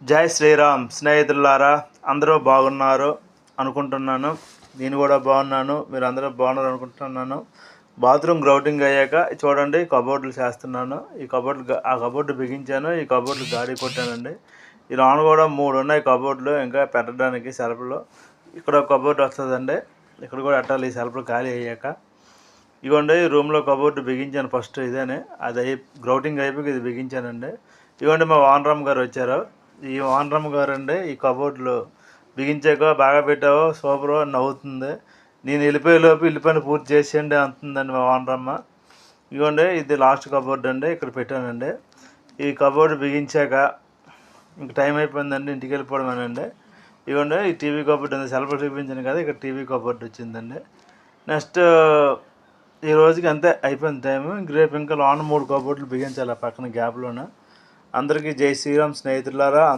జై శ్రీరామ్ స్నేహితులారా, అందరూ బాగున్నారు అనుకుంటున్నాను. నేను కూడా బాగున్నాను, మీరు అందరూ బాగున్నారు అనుకుంటున్నాను. బాత్రూమ్ గ్రౌటింగ్ అయ్యాక చూడండి కబోర్డులు చేస్తున్నాను. ఆ కబోర్డు బిగించాను, ఈ కబోర్డులు గాడి కొట్టానండి. ఈ లోన కూడా 3 ఉన్నాయి కబోర్డులు ఇంకా పెట్టడానికి సెల్ఫ్లు. ఇక్కడ ఒక కబోర్డు వస్తుందండి, ఇక్కడ కూడా అట్టాలి ఈ సెల్ఫ్లు ఖాళీ అయ్యాక. ఇదిగోండి రూమ్లో కబోర్డు బిగించాను ఫస్ట్, ఇదేనే అది గ్రౌటింగ్ అయిపోయి ఇది బిగించానండి. ఇదిగోండి మా వానరమ్మ గారు వచ్చారు. ఈ వానరమ్మ గారు అండి ఈ కబోర్డులు బిగించాక బాగా పెట్టావు సూపరు అని నవ్వుతుంది. నేను వెళ్ళిపోయేలోపు ఇల్లు పని పూర్తి చేసేయండి అంటుందండి మా వానరమ్మ. ఇదిగోండి ఇది లాస్ట్ కబోర్డు అండి, ఇక్కడ పెట్టానండి. ఈ కబోర్డు బిగించాక ఇంక టైం అయిపోయిందండి, ఇంటికి వెళ్ళిపోవడమేనండి. ఇదిగోండి ఈ టీవీ కబోర్డు ఉంది, సెల్ఫ్ చూపించాను కదా, ఇక్కడ టీవీ కబోర్డు వచ్చిందండి. నెక్స్ట్ ఈ రోజుకి అంతే అయిపోయింది టైము. ఇంక రేపు ఇంకా లోన 3 కబోర్డులు బిగించాలి ఆ పక్కన గ్యాప్లోన. అందరికీ జై శ్రీరామ్ స్నేహితులారా.